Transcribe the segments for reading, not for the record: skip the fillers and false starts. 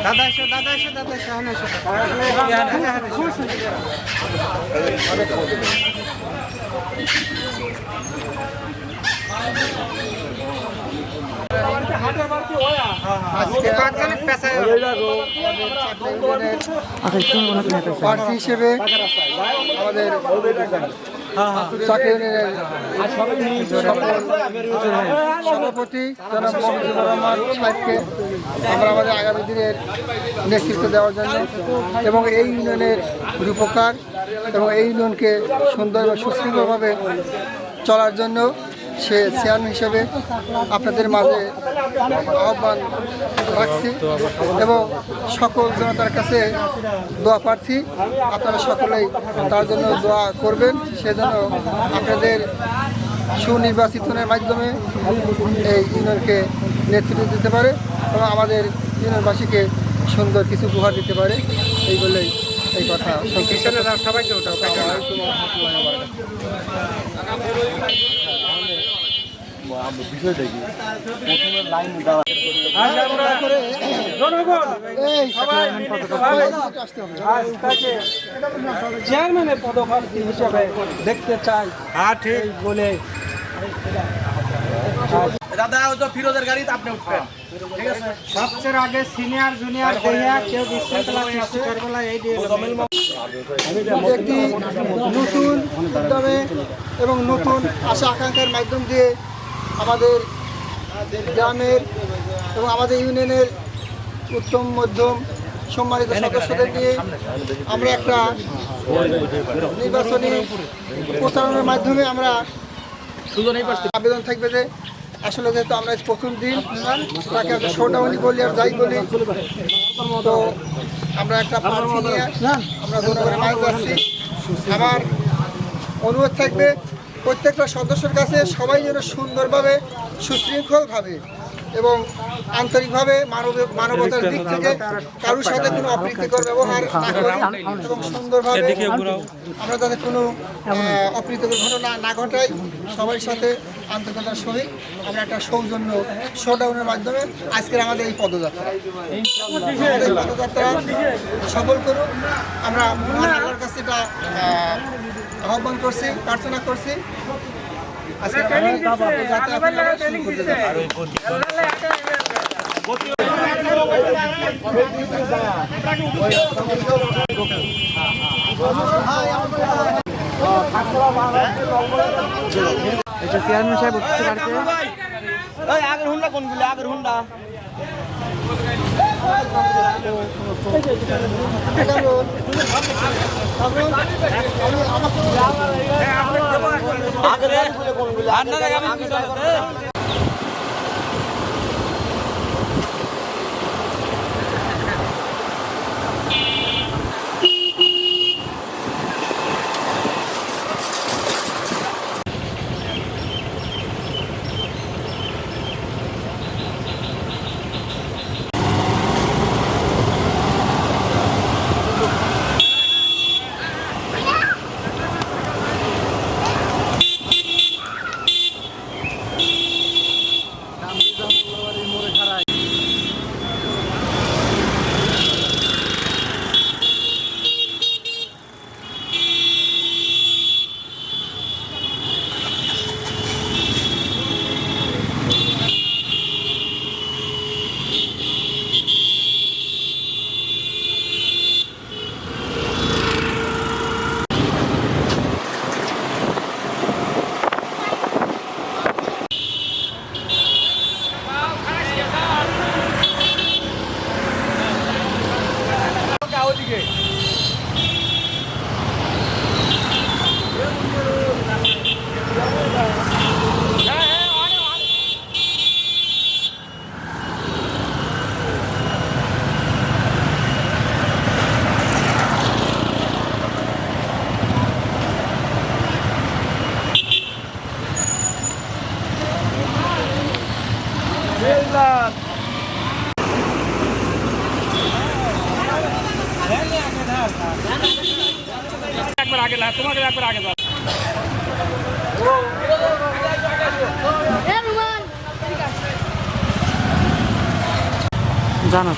দাদা এসো দাদা এসো দাদা এসো হ্যাঁ এসো প্রার্থী হিসেবে আমাদের সভাপতি জনাব মহিবুর রহমান সাহেবকে আমরা আমাদের আগামী দিনের নেতৃত্ব দেওয়ার জন্য এবং এই ইউনিয়নের রূপকার এবং এই ইউনিয়নকে সুন্দর এবং সুশৃঙ্খলভাবে চলার জন্য সে চেয়ারম্যান হিসেবে আপনাদের মাঝে আহ্বান রাখছি এবং সকল জনতার কাছে দোয়া প্রার্থী আপনারা সকলেই তার জন্য দোয়া করবেন সেজন্য আপনাদের সুনির্বাচিতনের মাধ্যমে এই ইউনিয়নকে নেতৃত্ব দিতে পারে এবং আমাদের ইউনিয়নবাসীকে সুন্দর কিছু উপহার দিতে পারে এই বলেই এই কথা সবাইকে বিষয়টা কি প্রথমে লাইন দেওয়া চেয়ারম্যানের পদপ্রার্থী হিসেবে দেখতে চাই ঠিক বলে দাদা ওই তো ফিরোজের গাড়িতে আপনি উঠবেন ঠিক আছে সবচেয়ে আগে সিনিয়র জুনিয়র দেয়া কেউ বিশৃঙ্খলা সৃষ্টি করবে না এই একটি নতুন উদ্যমে এবং নতুন আশা আকাঙ্ক্ষার মাধ্যম দিয়ে আমাদের গ্রামের এবং আমাদের ইউনিয়নের উত্তম মধ্যম সম্মানিত সদস্যদের নিয়ে আমরা একটা নির্বাচনী প্রচারণার মাধ্যমে আমরা আবেদন থাকবে যে আসলে যেহেতু আমরা প্রথম দিন তাকে একটা শোডাউনই বলি আর যাই বলি তো আমরা একটা প্রার্থী নিয়ে আমরা জনগণের মাঝে যাচ্ছি। আমার অনুরোধ থাকবে প্রত্যেকটা সদস্যের কাছে সবাই যেন সুন্দরভাবে সুশৃঙ্খলভাবে এবং আন্তরিকভাবে মানবতার দিক থেকে কারোর সাথে কোনো অপ্রীতিকর ব্যবহার না করি এবং সুন্দরভাবে আমরা যাতে কোনো অপ্রীতিকর ঘটনা না ঘটাই সবার সাথে আন্তরিকতার সহিত আমরা একটা সৌজন্য শোডাউনের মাধ্যমে আজকের আমাদের এই পদযাত্রা সফল করুন আমরা মহান আল্লাহর কাছে এটা আহ্বান করছি প্রার্থনা করছি। আজকে চেয়ারম্যান সাহেব আগের হুন্ডা কোনগুলো আগের হুন্ডা একবার আগে তোমাকে একবার আগে যাও জানা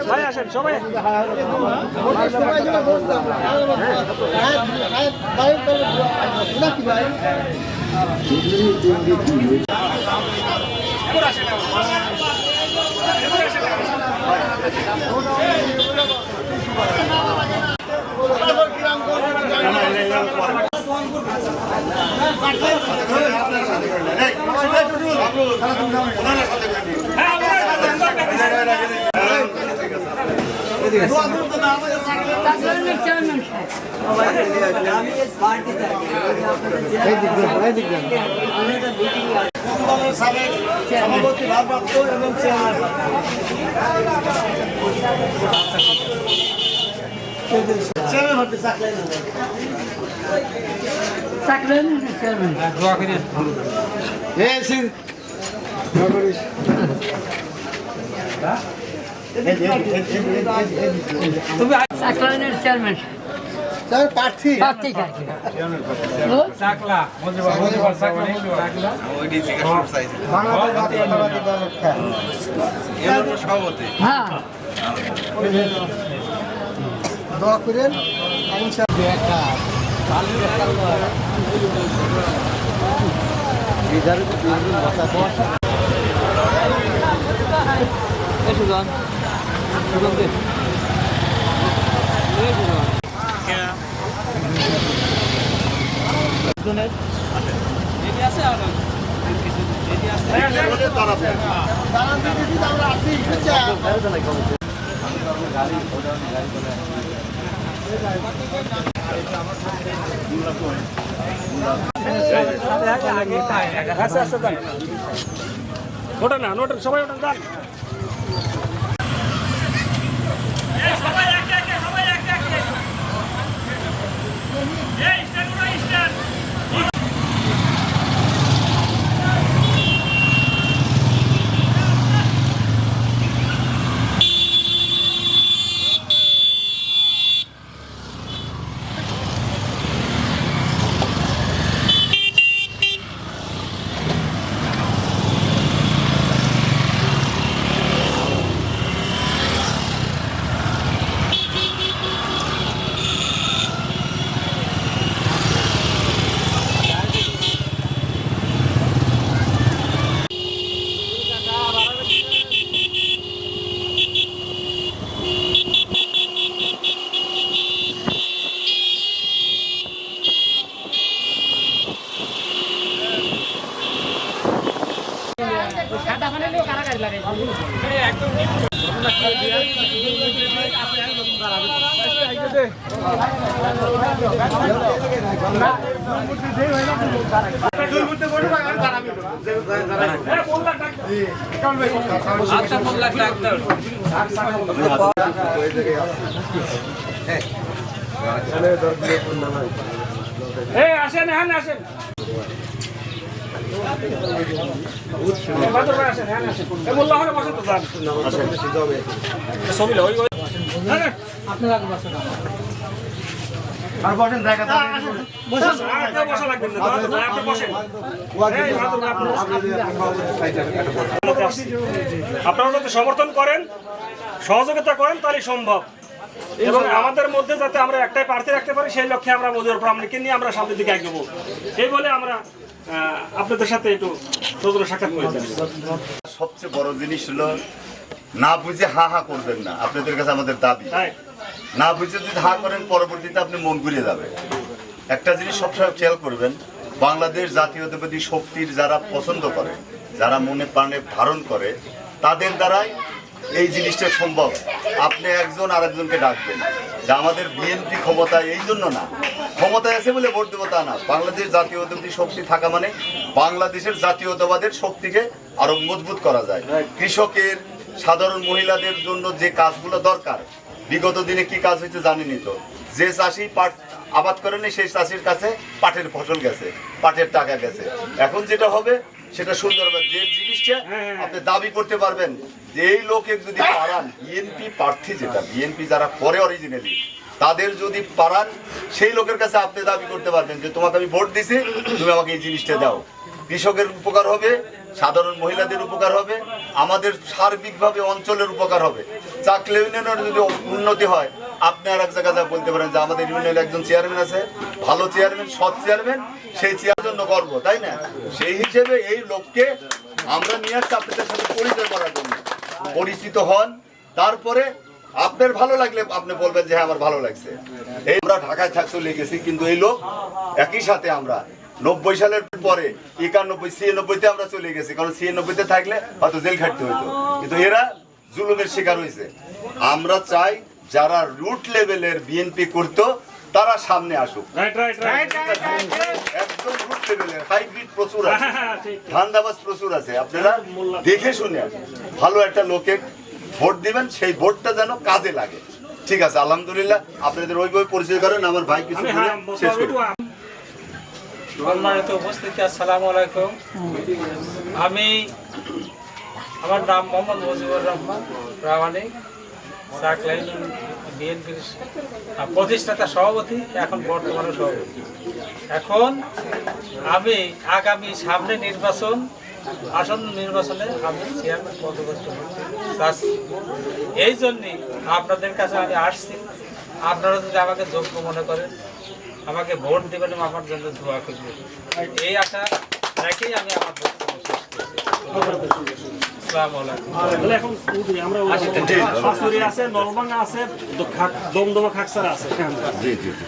ভাই আসেন সবাই সভাপতি ভারপ্রাপ্ত এবং চেয়ারম্যান হতে চাকলেন দোয়া করি তুমি চেয়ারম্যান তার প্রার্থী প্রার্থী কাকে চাকলা মজিবর চাকলা চাকলা বাংলাদেশ জাতীয়তাবাদী দলের খেলা সভাপতি হ্যাঁ দোয়া করেন ইনশাআল্লাহ। আমরা আছি বুঝছেন? ওটা না নোটের সবাই ওটা দান আসেন হ্যাঁ আসেন আর বসেন দেখা আপনারা যদি সমর্থন করেন সহযোগিতা করেন তাহলে সম্ভব এবং আমাদের মধ্যে যাতে আমরা একটাই প্রার্থী রাখতে পারি সেই লক্ষ্যে আমরা মজিবর রহমানকে নিয়ে আমরা সামনের দিকে এগোবো এই বলে আমরা আপনাদের সাথে একটু সৌজন্য সাক্ষাৎ করেছি। সবচেয়ে বড় জিনিস হলো না বুঝে হা হা করবেন না। আপনাদের কাছে আমাদের দাবি, না বুঝে যদি হা করেন পরবর্তীতে আপনি মন ঘুরিয়ে যাবে। একটা জিনিস সবসময় খেয়াল করবেন, বাংলাদেশ জাতীয়তাবাদী শক্তির যারা পছন্দ করে, যারা মনে প্রাণে ধারণ করে, তাদের দ্বারাই এই জিনিসটা সম্ভব। আপনি একজন আর একজনকে ডাকবেন যে আমাদের বিএনপি ক্ষমতায়, এই জন্য না ক্ষমতায় আছে বলে ভোট দেবো তা না। বাংলাদেশ জাতীয়তাবাদী শক্তি থাকা মানে বাংলাদেশের জাতীয়তাবাদের শক্তিকে আরো মজবুত করা যায়। কৃষকের, সাধারণ মহিলাদের জন্য যে কাজগুলো দরকার, বিগত দিনে কি কাজ হয়েছে জানেনই তো। যে চাষি পাট আবাদ করেনি সেই চাষির কাছে পাটের ফসল গেছে, পাটের টাকা গেছে। এখন যেটা হবে সেটা সুন্দর হবে, যে জিনিসটা আপনি দাবি করতে পারবেন যে এই লোকে যদি পারান, বিএনপি প্রার্থী যেটা বিএনপি যারা করে অরিজিনালি, তাদের যদি পারান সেই লোকের কাছে আপনি দাবি করতে পারবেন যে তোমাকে আমি ভোট দিছি, তুমি আমাকে এই জিনিসটা দাও। কৃষকের উপকার হবে, সাধারণ মহিলাদের উপকার হবে, আমাদের সার্বিকভাবে অঞ্চলের উপকার হবে। চাকলা ইউনিয়নের যদি উন্নতি হয়, আপনি আর এক জায়গায় বলতে পারেন যে আমাদের ইউনিয়নের একজন চেয়ারম্যান আছে, ভালো চেয়ারম্যান, সৎ চেয়ারম্যান, সেই চেয়ারের জন্য গর্ব, তাই না? সেই হিসেবে এই লোককে আমরা নিয়ে আসছি আপনাদের সাথে পরিচয় করার জন্য। পরিচিত হন, তারপরে আপনার ভালো লাগলে আপনি বলবেন যে হ্যাঁ আমার ভালো লাগছে। এই আমরা ঢাকায় চলে গেছি, কিন্তু এই লোক একই সাথে আমরা 90 সালের পরে 91, 96-তে আমরা চলে গেছি, কারণ 96-তে থাকলে হয়তো জেল খাটতে হইতো, কিন্তু এরা জুলুমের শিকার হয়েছে। আমরা চাই যারা রুট লেভেলের বিএনপি করতো তারা সামনে আসুক। একদম রুট লেভেলের হাইব্রিড প্রচুর আছে, ধান্দাবাজ প্রচুর আছে। আপনারা দেখে শুনে ভালো একটা লোকে ভোট দিবেন, সেই ভোটটা যেন কাজে লাগে। ঠিক আছে, আলহামদুলিল্লাহ। আপনাদের ওই বই পরিচয় করেন, আমার ভাই কিছু শেষ করি। সম্মানিত উপস্থিতি, আসসালামু আলাইকুম। আমার নাম মোহাম্মদ মজিবুর রহমান প্রামাণিক, চাকলা ইউনিয়ন বিএনপির প্রতিষ্ঠাতা সভাপতি, এখন বর্তমানে সভাপতি। এখন আমি আগামী সামনে নির্বাচন, আসন্ন নির্বাচনে আমি চেয়ারম্যান পদবর্তী হতে চাচ্ছি। এই জন্যই আপনাদের কাছে আমি আসছি। আপনারা যদি আমাকে যোগ্য মনে করেন, আমাকে ভোট দেবেন এবং আমার জন্য দোয়া করবেন, এই আশা রেখেই আমি আমার বক্তব্য শেষ করছি। আসসালামু আলাইকুম। তাহলে এখন উঠি, আমরা শাশুড়ি আছে, নলভাঙ্গা আছে, দমদমা খাকসারা আছে। জি জি জি।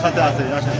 সাথে আছে আসেন।